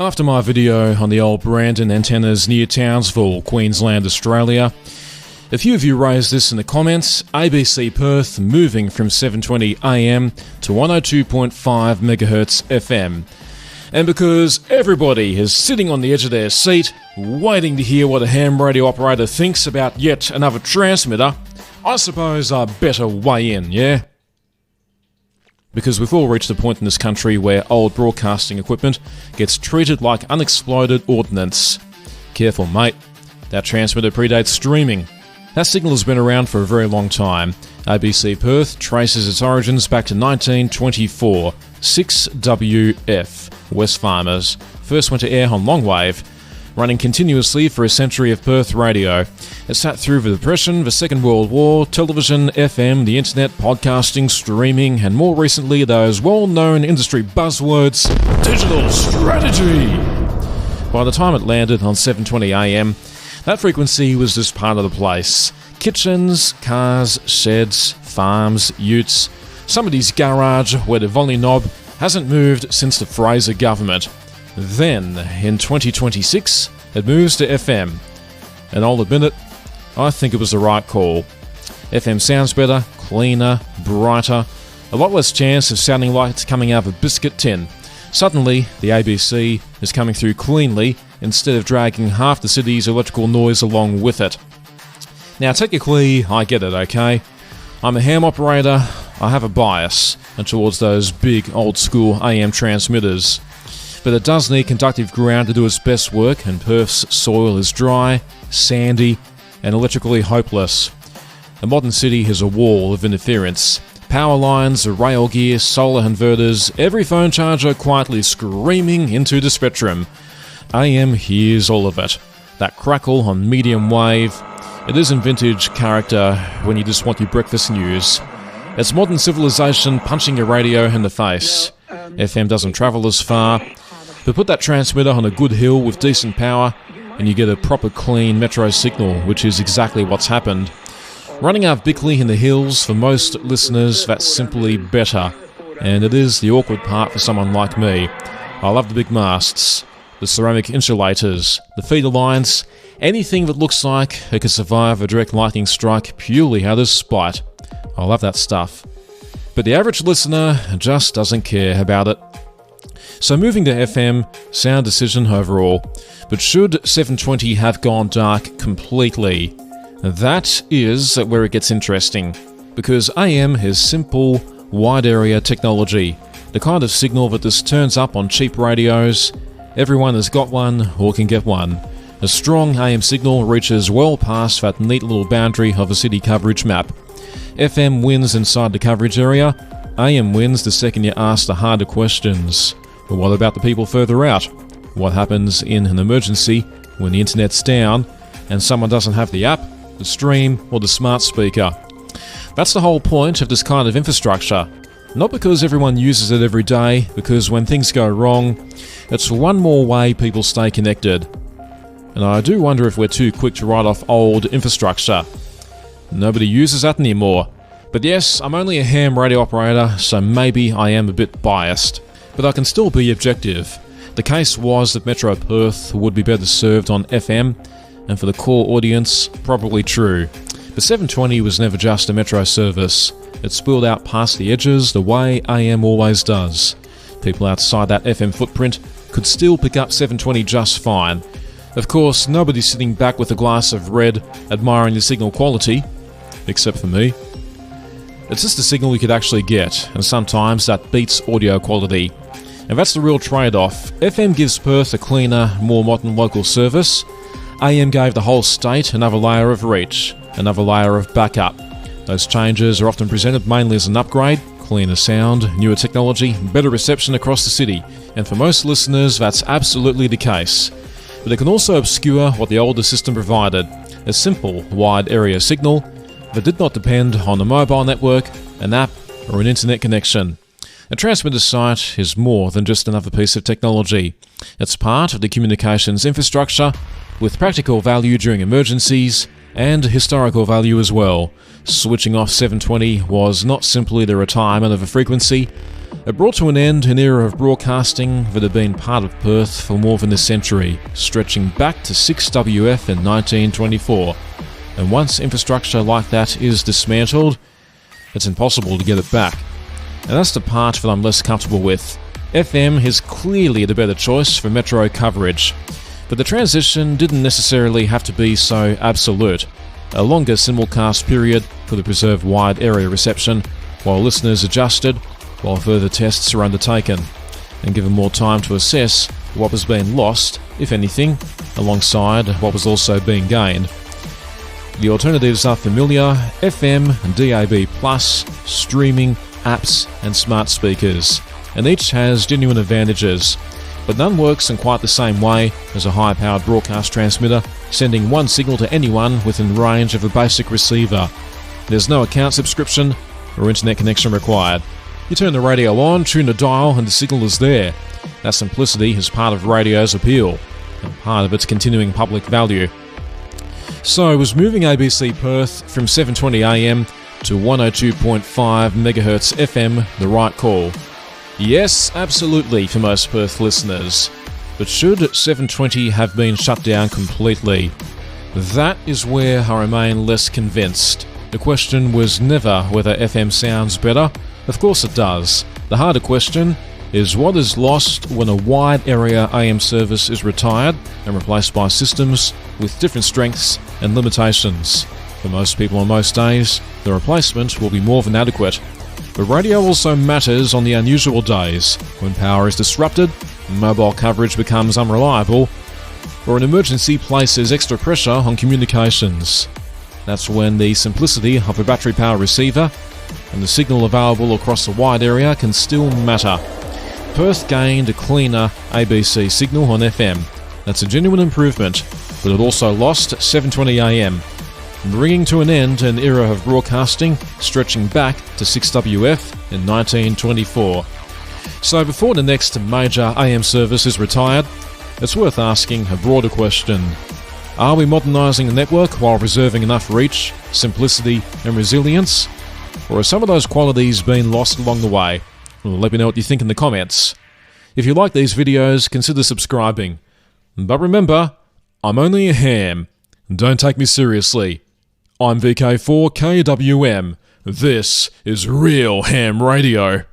After my video on the old Brandon antennas near Townsville, Queensland, Australia, a few of you raised this in the comments. ABC Perth moving from 720 AM to 102.5 MHz FM. And because everybody is sitting on the edge of their seat, waiting to hear what a ham radio operator thinks about yet another transmitter, I suppose I better weigh in, yeah? Because we've all reached a point in this country where old broadcasting equipment gets treated like unexploded ordnance. Careful, mate. That transmitter predates streaming. That signal has been around for a very long time. ABC Perth traces its origins back to 1924. 6WF, West Farmers, first went to air on longwave, running continuously for a century of Perth radio. It sat through the Depression, the Second World War, television, FM, the internet, podcasting, streaming, and more recently those well-known industry buzzwords, digital strategy. By the time it landed on 720 AM, that frequency was just part of the place. Kitchens, cars, sheds, farms, utes, somebody's garage where the volume knob hasn't moved since the Fraser government. Then, in 2026, it moves to FM. And I'll admit it, I think it was the right call. FM sounds better, cleaner, brighter, a lot less chance of sounding like it's coming out of a biscuit tin. Suddenly, the ABC is coming through cleanly instead of dragging half the city's electrical noise along with it. Now, technically, I get it, okay? I'm a ham operator, I have a bias towards those big old-school AM transmitters. But it does need conductive ground to do its best work, and Perth's soil is dry, sandy, and electrically hopeless. A modern city has a wall of interference. Power lines, rail gear, solar inverters, every phone charger quietly screaming into the spectrum. AM hears all of it. That crackle on medium wave. It isn't vintage character when you just want your breakfast news. It's modern civilization punching a radio in the face. FM doesn't travel as far, but put that transmitter on a good hill with decent power and you get a proper clean metro signal, which is exactly what's happened. Running out Bickley in the hills, for most listeners, that's simply better. And it is the awkward part for someone like me. I love the big masts, the ceramic insulators, the feeder lines, anything that looks like it could survive a direct lightning strike purely out of spite. I love that stuff. But the average listener just doesn't care about it. So moving to FM, sound decision overall. But should 720 have gone dark completely? That is where it gets interesting. Because AM is simple, wide area technology. The kind of signal that just turns up on cheap radios. Everyone has got one or can get one. A strong AM signal reaches well past that neat little boundary of a city coverage map. FM wins inside the coverage area. AM wins the second you ask the harder questions. But what about the people further out? What happens in an emergency when the internet's down and someone doesn't have the app, the stream, or the smart speaker? That's the whole point of this kind of infrastructure. Not because everyone uses it every day, because when things go wrong, it's one more way people stay connected. And I do wonder if we're too quick to write off old infrastructure. Nobody uses that anymore. But yes, I'm only a ham radio operator, so maybe I am a bit biased. But I can still be objective. The case was that Metro Perth would be better served on FM, and for the core audience, probably true. But 720 was never just a Metro service. It spilled out past the edges the way AM always does. People outside that FM footprint could still pick up 720 just fine. Of course, nobody's sitting back with a glass of red, admiring the signal quality, except for me. It's just a signal you could actually get, and sometimes that beats audio quality. And that's the real trade-off. FM gives Perth a cleaner, more modern local service. AM gave the whole state another layer of reach, another layer of backup. Those changes are often presented mainly as an upgrade, cleaner sound, newer technology, better reception across the city, and for most listeners that's absolutely the case. But it can also obscure what the older system provided, a simple, wide area signal that did not depend on a mobile network, an app, or an internet connection. A transmitter site is more than just another piece of technology. It's part of the communications infrastructure, with practical value during emergencies, and historical value as well. Switching off 720 was not simply the retirement of a frequency, It brought to an end an era of broadcasting that had been part of Perth for more than a century, stretching back to 6WF in 1924. And once infrastructure like that is dismantled, it's impossible to get it back. And that's the part that I'm less comfortable with. FM is clearly the better choice for metro coverage, but the transition didn't necessarily have to be so absolute. A longer simulcast period could have preserved wide area reception while listeners adjusted, while further tests are undertaken, and given more time to assess what was being lost, if anything, alongside what was also being gained. The alternatives are familiar: FM, DAB+, streaming, apps and smart speakers, and each has genuine advantages, but none works in quite the same way as a high-powered broadcast transmitter, sending one signal to anyone within range of a basic receiver. There's no account subscription or internet connection required. You turn the radio on, tune the dial, and the signal is there. That simplicity is part of radio's appeal, and part of its continuing public value. So, was moving ABC Perth from 720am to 102.5 MHz FM the right call? Yes, absolutely for most Perth listeners. But should 720 have been shut down completely? That is where I remain less convinced. The question was never whether FM sounds better. Of course it does. The harder question is what is lost when a wide area AM service is retired and replaced by systems with different strengths and limitations. For most people on most days, the replacement will be more than adequate. But radio also matters on the unusual days when power is disrupted, mobile coverage becomes unreliable, or an emergency places extra pressure on communications. That's when the simplicity of a battery power receiver and the signal available across a wide area can still matter. Perth gained a cleaner ABC signal on FM. That's a genuine improvement, but it also lost 720am, bringing to an end an era of broadcasting stretching back to 6WF in 1924. So before the next major AM service is retired, it's worth asking a broader question. Are we modernising the network while preserving enough reach, simplicity and resilience? Or are some of those qualities being lost along the way? Well, let me know what you think in the comments. If you like these videos, consider subscribing. But remember, I'm only a ham. Don't take me seriously. I'm VK4KWM. This is Real Ham Radio.